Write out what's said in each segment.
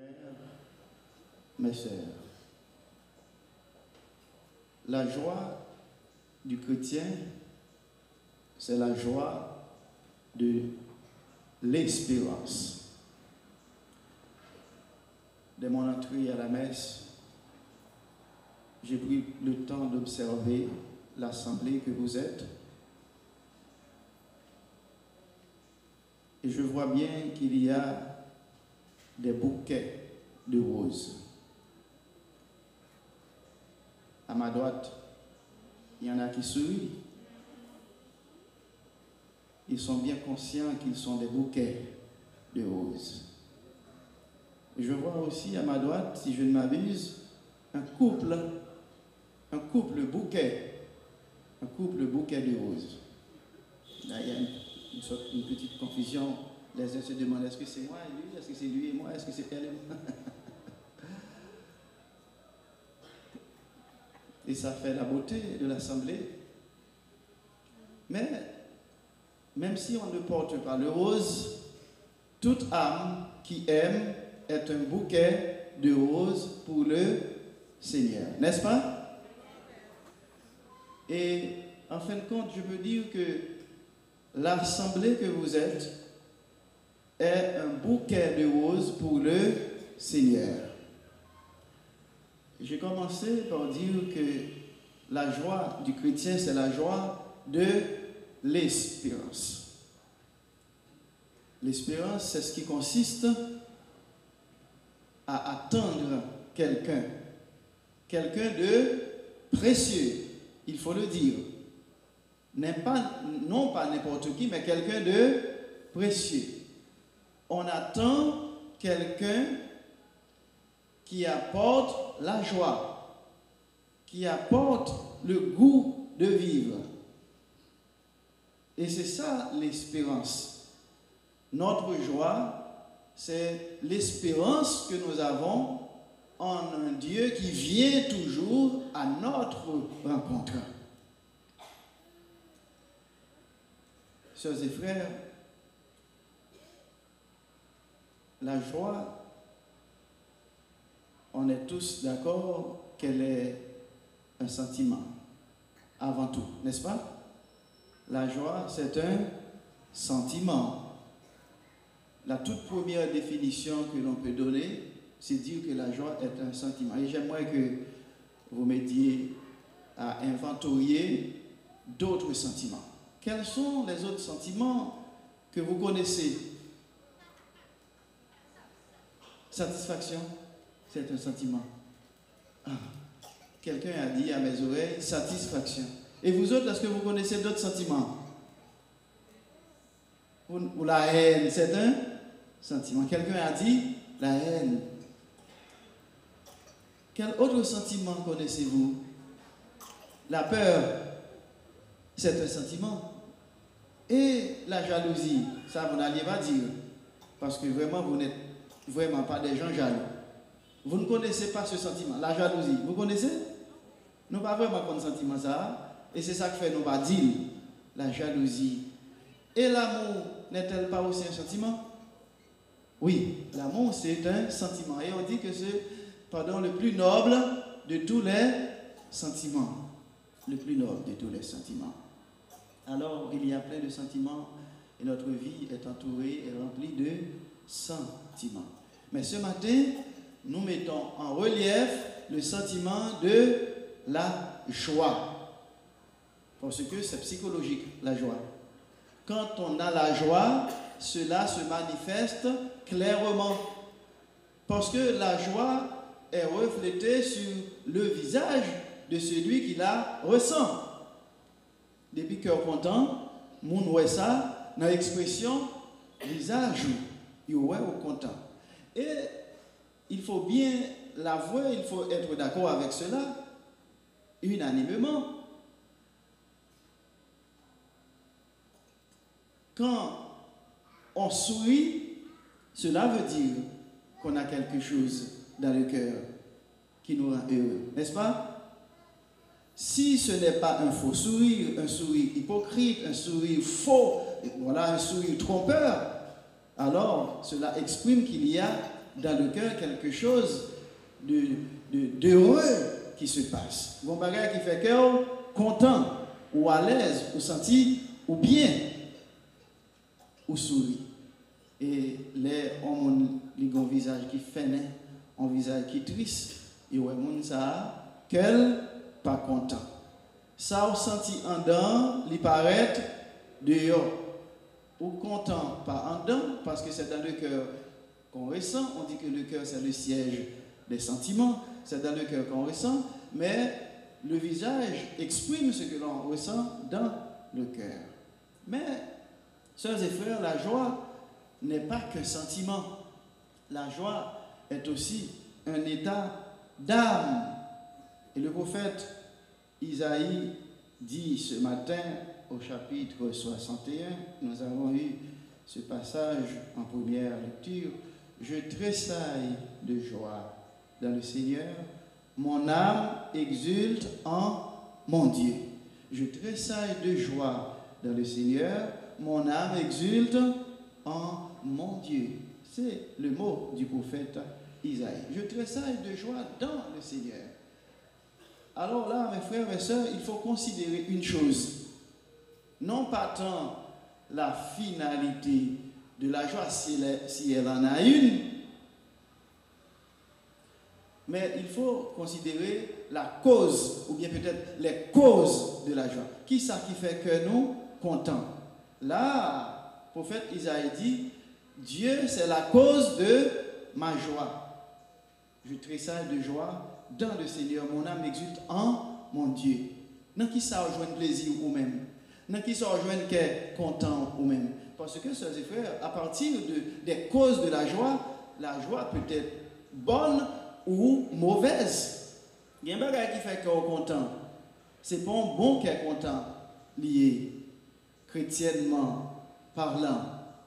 frères, mes sœurs, la joie du chrétien, c'est la joie de l'espérance. Dès mon entrée à la messe, j'ai pris le temps d'observer l'assemblée que vous êtes. Et je vois bien qu'il y a des bouquets de roses. À ma droite, il y en a qui sourient. Ils sont bien conscients qu'ils sont des bouquets de roses. Je vois aussi à ma droite, si je ne m'abuse, un couple bouquet de roses. Là, il y a une petite confusion. Les uns se demandent, est-ce que c'est moi et lui? Est-ce que c'est lui et moi? Est-ce que c'est elle et moi? Et ça fait la beauté de l'assemblée. Mais, même si on ne porte pas le rose, toute âme qui aime est un bouquet de roses pour le Seigneur. N'est-ce pas? Et en fin de compte, je peux dire que l'assemblée que vous êtes est un bouquet de roses pour le Seigneur. J'ai commencé par dire que la joie du chrétien, c'est la joie de l'espérance. L'espérance, c'est ce qui consiste à attendre quelqu'un de précieux, il faut le dire. Non pas n'importe qui, mais quelqu'un de précieux. On attend quelqu'un qui apporte la joie, qui apporte le goût de vivre. Et c'est ça l'espérance. Notre joie, c'est l'espérance que nous avons en un Dieu qui vient toujours à notre rencontre. Sœurs et frères, la joie, on est tous d'accord qu'elle est un sentiment, avant tout, n'est-ce pas? La joie, c'est un sentiment. La toute première définition que l'on peut donner, c'est dire que la joie est un sentiment. Et j'aimerais que vous m'aidiez à inventorier d'autres sentiments. Quels sont les autres sentiments que vous connaissez? Satisfaction, c'est un sentiment. Ah. Quelqu'un a dit à mes oreilles, satisfaction. Et vous autres, est-ce que vous connaissez d'autres sentiments? Ou la haine, c'est un sentiment. Quelqu'un a dit, la haine. Quel autre sentiment connaissez-vous? La peur, c'est un sentiment. Et la jalousie, ça vous n'alliez pas dire. Parce que vraiment, vous n'êtes vraiment pas des gens jaloux. Vous ne connaissez pas ce sentiment, la jalousie. Vous connaissez? Nous pas vraiment comme sentiment ça. Et c'est ça que fait nous pas dire la jalousie. Et l'amour n'est-elle pas aussi un sentiment? Oui, l'amour c'est un sentiment. Et on dit que c'est, le plus noble de tous les sentiments. Le plus noble de tous les sentiments. Alors, il y a plein de sentiments et notre vie est entourée et remplie de sentiments. Mais ce matin, nous mettons en relief le sentiment de la joie. Parce que c'est psychologique, la joie. Quand on a la joie, cela se manifeste clairement. Parce que la joie est reflétée sur le visage de celui qui la ressent. Depuis cœur content, moun ouais ça, dans l'expression visage, il ouais au content. Et il faut bien l'avouer, il faut être d'accord avec cela, unanimement. Quand on sourit, cela veut dire qu'on a quelque chose dans le cœur qui nous rend heureux, n'est-ce pas? Si ce n'est pas un faux sourire, un sourire hypocrite, un sourire faux, voilà, un sourire trompeur, alors cela exprime qu'il y a dans le cœur quelque chose d'heureux qui se passe. Bon bagage qui fait cœur content, ou à l'aise, ou senti, ou bien, ou sourit. Et les hommes ont un visage qui fainé, un visage qui triste, et ouais, moun ça, qu'elle pas content. Ça ou senti en dedans, il paraît dehors. Ou content pas en dedans, parce que c'est dans le cœur qu'on ressent. On dit que le cœur c'est le siège des sentiments, c'est dans le cœur qu'on ressent, mais le visage exprime ce que l'on ressent dans le cœur. Mais, sœurs et frères, la joie n'est pas qu'un sentiment. La joie est aussi un état d'âme. Et le prophète Isaïe dit ce matin au chapitre 61, nous avons eu ce passage en première lecture, « Je tressaille de joie dans le Seigneur, mon âme exulte en mon Dieu. » Je tressaille de joie dans le Seigneur, mon âme exulte en mon Dieu. C'est le mot du prophète Isaïe. Je tressaille de joie dans le Seigneur. Alors là, mes frères et sœurs, il faut considérer une chose. Non pas tant la finalité de la joie, si elle en a une, mais il faut considérer la cause, ou bien peut-être les causes de la joie. Qui ça qui fait que nous contents? Là, le prophète Isaïe dit, Dieu c'est la cause de ma joie. Je tressaille de joie dans le Seigneur, mon âme exulte en mon Dieu. Dans qui ça rejoint plaisir ou même? Dans qui ça rejoint qu'est content ou même? Parce que, sœurs et frères, à partir des causes de la joie peut être bonne ou mauvaise. Il y a un bagage qui fait qu'on est content. C'est pas un bon qui est content, lié chrétiennement parlant,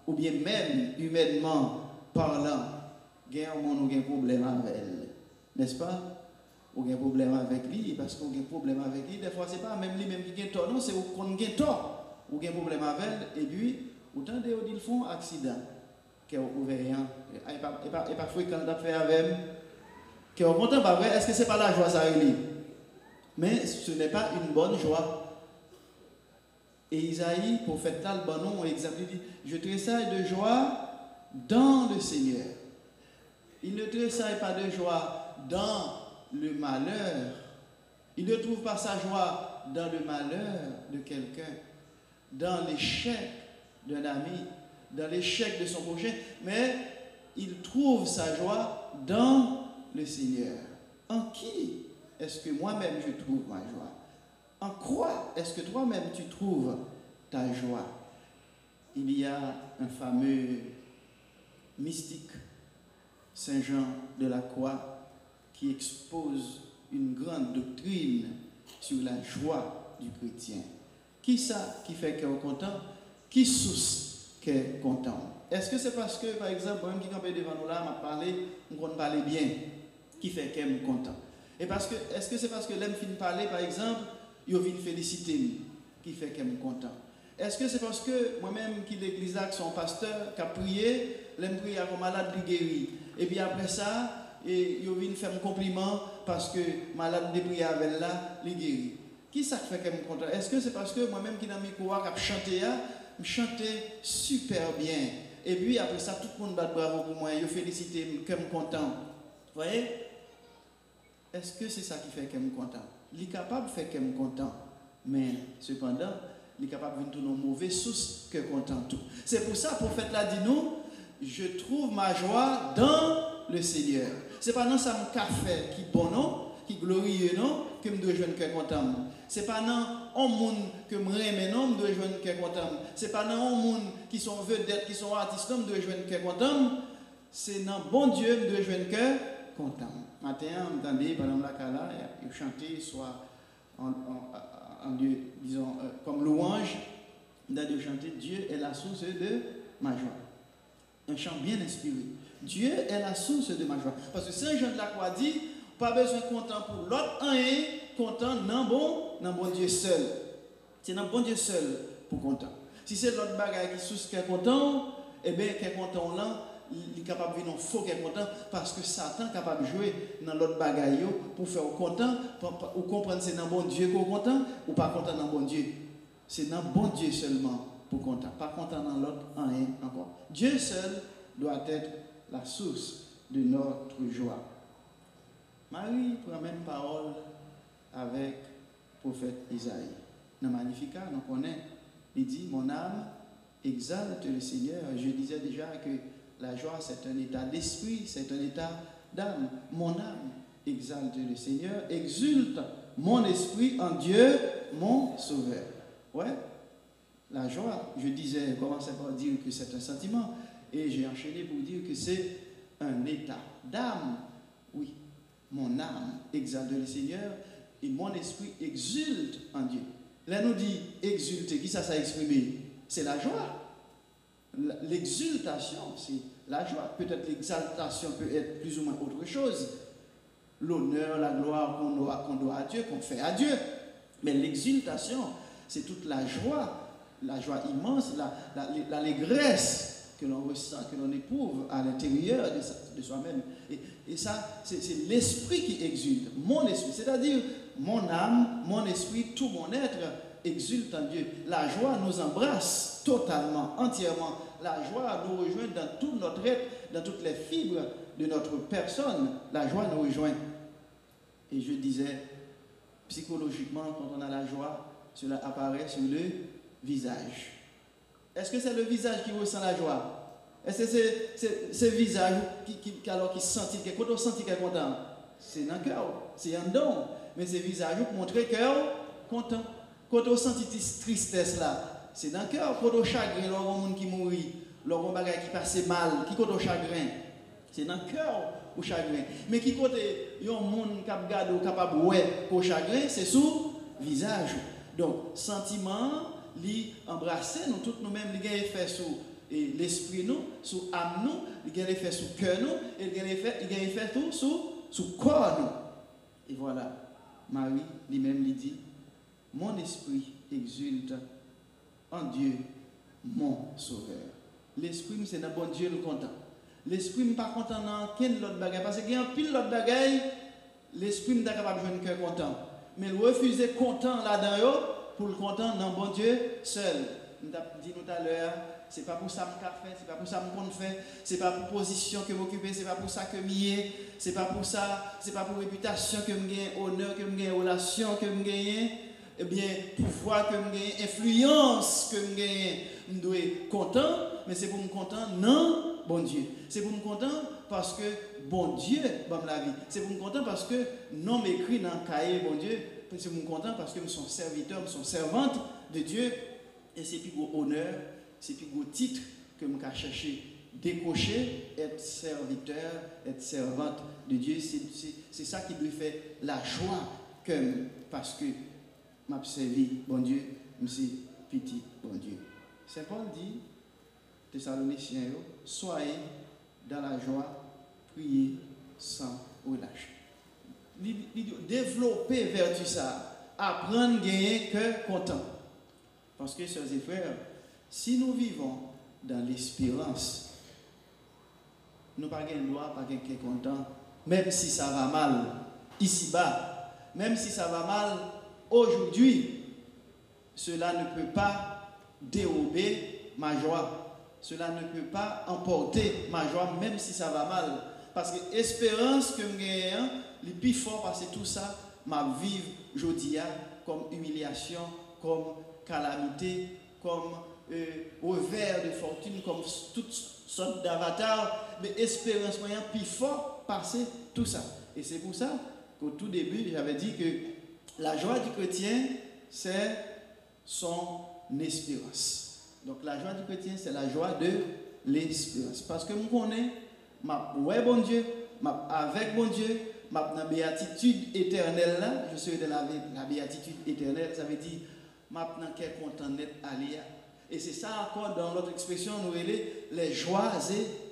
ou bien même humainement parlant. Il y a un monde qui a un problème avec elle, n'est-ce pas? Ou un problème avec lui, parce qu'on a un problème avec lui. Des fois, ce n'est pas même lui-même qui a tort, non, c'est qu'on a tort. Ou un problème avec elle, et puis, autant de ils font accident, qui est ouvert, et pas fréquent d'affaire avec elle. Qui est content, pas vrai? Est-ce que ce n'est pas la joie, ça, lui? Mais ce n'est pas une bonne joie. Et Isaïe, prophète là, le bon nom, exemple, il dit, je tressaille de joie dans le Seigneur. Il ne tressaille pas de joie dans le malheur. Il ne trouve pas sa joie dans le malheur de quelqu'un, dans l'échec d'un ami, dans l'échec de son prochain, mais il trouve sa joie dans le Seigneur. En qui est-ce que moi-même je trouve ma joie? En quoi est-ce que toi-même tu trouves ta joie? Il y a un fameux mystique, Saint Jean de la Croix, qui expose une grande doctrine sur la joie du chrétien. Qui ça qui fait qu'on est content? Qui source qu'on est content? Est-ce que c'est parce que, par exemple, moi qui campé devant nous là, m'a parlé, on parle bien, qui fait qu'on est content? Et parce que, est-ce que c'est parce que l'aime fin parler, par exemple, il vient féliciter, qui fait qu'on est content? Est-ce que c'est parce que moi-même qui l'église là, son pasteur, qui a prié, l'aime prier à un malade lui guéri? Et puis après ça, et il vient faire un compliment parce que malade de prier avec là, lui guéri. Qui ça fait qu'on est content? Est-ce que c'est parce que moi-même qui dans mes micro qui a chanté, je chantais super bien? Et puis après ça, tout le monde bat bravo pour moi, je félicite, je suis content. Vous voyez? Est-ce que c'est ça qui fait qu'on est content? Il est capable de faire qu'on est content, mais cependant, il est capable de tourner une mauvaise source que content tout. C'est pour ça, le prophète l'a dit nous, je trouve ma joie dans le Seigneur. C'est pas dans ça mon café qui bon non, qui glorieux non, que me dois joindre que content. C'est pas dans un monde que me remet non, me dois joindre que content. C'est pas dans un monde qui sont vedettes, qui sont artistes, non, me dois joindre que content. C'est dans bon Dieu, me dois joindre que content. Matin, entendez, par exemple, la Kala, il chantait soit en Dieu, disons, comme louange, de chanter Dieu est la source de ma joie. Un chant bien inspiré. Dieu est la source de ma joie. Parce que Saint Jean de la Croix dit, pas besoin de content pour l'autre, content non bon Dieu seul. C'est non bon Dieu seul pour content. Si c'est l'autre bagaille qui source qui est content, eh bien, qui est content là, il est capable de venir faux qui est content parce que Satan est capable de jouer dans l'autre bagaille pour faire content, ou comprendre c'est dans bon Dieu qu'on est content ou pas content dans bon Dieu. C'est dans bon Dieu seulement pour content, pas content dans l'autre, rien encore. Dieu seul doit être la source de notre joie. Marie prend même parole avec le prophète Isaïe. Dans Magnificat, on connaît, il dit, mon âme exalte le Seigneur. Je disais déjà que la joie, c'est un état d'esprit, c'est un état d'âme. Mon âme exalte le Seigneur, exulte mon esprit en Dieu, mon sauveur. Ouais, la joie, je disais, commençais par dire que c'est un sentiment, et j'ai enchaîné pour dire que c'est un état d'âme. Oui, mon âme exalte le Seigneur, et mon esprit exulte en Dieu. Là, nous dit exulter, qui ça exprimé? C'est la joie. L'exultation, c'est la joie. Peut-être l'exaltation peut être plus ou moins autre chose. L'honneur, la gloire qu'on doit à Dieu, qu'on fait à Dieu. Mais l'exultation, c'est toute la joie immense, l'allégresse que l'on ressent, que l'on éprouve à l'intérieur de soi-même. Et ça, c'est l'esprit qui exulte. Mon esprit, c'est-à-dire mon âme, mon esprit, tout mon être exulte en Dieu. La joie nous embrasse totalement, entièrement. La joie nous rejoint dans tout notre être, dans toutes les fibres de notre personne. La joie nous rejoint. Et je disais, psychologiquement, quand on a la joie, cela apparaît sur le visage. Est-ce que c'est le visage qui ressent la joie? Est-ce que c'est ce visage qui sentit, quand on sentit qu'il est content? C'est dans le cœur, c'est un don. Mais c'est le visage qui montre cœur content. Quand on sentit tristesse là, c'est dans le cœur. Quand on chagrin, l'on monde qui mourit, l'on bagaille qui passe mal, qui quand on chagrin, c'est dans le cœur ou chagrin. Mais qui côté yon monde cap gado capable ouais pour chagrin, c'est sous visage. Donc sentiment li embrasser nous toutes nous-mêmes, il a effet sur l'esprit nous, sur âme nous, il a effet sur cœur nous, et il a effet tout sur corps nous. Et voilà, Marie lui-même lui dit, mon esprit exulte en Dieu, mon sauveur. L'esprit c'est dans bon Dieu le content. L'esprit n'est pas content dans quel autre bagaille parce qu'il y a un pile l'autre bagaille, l'esprit n'est pas capable de jouer un cœur content. Mais le refuser content là-dedans pour le content dans bon Dieu seul. Nous avons dit tout à l'heure, c'est pas pour ça que je fais, c'est pas pour ça que je fais, c'est pas pour position que m'occupe, c'est pas pour ça que je c'est pas pour ça, c'est pas pour réputation que je gagne, honneur que je gagne, relation que je gagne, eh bien pouvoir que je gagne, influence que je gagne, je dois être content, mais c'est pour me content non bon Dieu. C'est pour me content parce que bon Dieu donne la vie. C'est pour me content parce que non m'écrit dans le cahier bon Dieu. C'est pour me content parce que nous sommes serviteurs, nous sommes servantes de Dieu. Et c'est plus gros honneur, c'est plus gros titre que nous avons cherché décocher, être serviteur, être servante de Dieu. C'est ça qui doit faire la joie que parce que m'a servi bon Dieu, monsieur petit bon Dieu. Saint Paul dit Thessaloniciens, soyez dans la joie, priez sans relâche. Développer vertu ça, apprendre à gagner cœur content. Parce que, chers et frères, si nous vivons dans l'espérance, nous n'avons pas de droit, pas de content, même si ça va mal ici-bas, même si ça va mal aujourd'hui, cela ne peut pas dérober ma joie. Cela ne peut pas emporter ma joie, même si ça va mal. Parce que l'espérance que je gagne, le plus fort, parce que tout ça, m'a vivre aujourd'hui comme humiliation, comme calamité, comme revers de fortune, comme toutes sortes d'avatars. Mais l'espérance moyen plus fort, passer tout ça. Et c'est pour ça qu'au tout début, j'avais dit que la joie du chrétien, c'est son espérance. Donc la joie du chrétien, c'est la joie de l'espérance. Parce que je connais, ouais bon Dieu, avec bon Dieu, dans la béatitude éternelle là, je suis dans la béatitude éternelle, ça veut dire, maintenant quel content net aller. Et c'est ça encore dans notre expression, nous les joies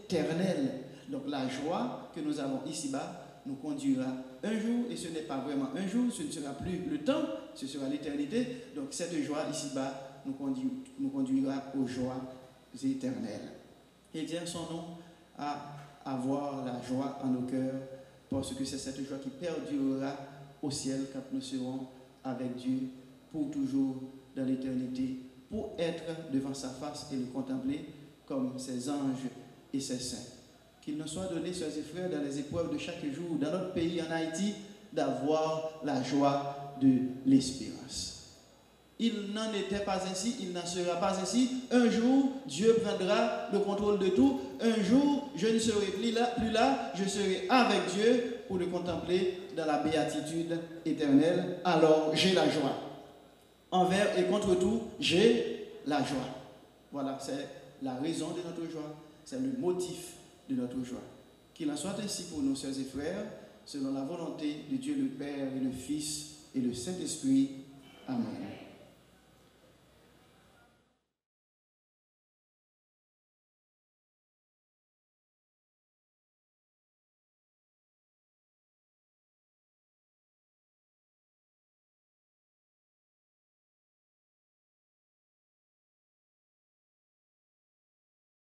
éternelles. Donc la joie que nous avons ici-bas nous conduira un jour, et ce n'est pas vraiment un jour, ce ne sera plus le temps, ce sera l'éternité. Donc cette joie ici-bas nous conduira aux joies éternelles. Et dire son nom, à avoir la joie en nos cœurs, parce que c'est cette joie qui perdurera au ciel quand nous serons avec Dieu pour toujours dans l'éternité, pour être devant sa face et le contempler comme ses anges et ses saints. Qu'il nous soit donné, sœurs et frères, dans les épreuves de chaque jour, dans notre pays, en Haïti, d'avoir la joie de l'espérance. Il n'en était pas ainsi, il n'en sera pas ainsi. Un jour, Dieu prendra le contrôle de tout. Un jour, je ne serai plus là, je serai avec Dieu pour le contempler dans la béatitude éternelle. Alors, j'ai la joie. Envers et contre tout, j'ai la joie. Voilà, c'est la raison de notre joie, c'est le motif de notre joie. Qu'il en soit ainsi pour nos sœurs et frères, selon la volonté de Dieu le Père et le Fils et le Saint-Esprit. Amen.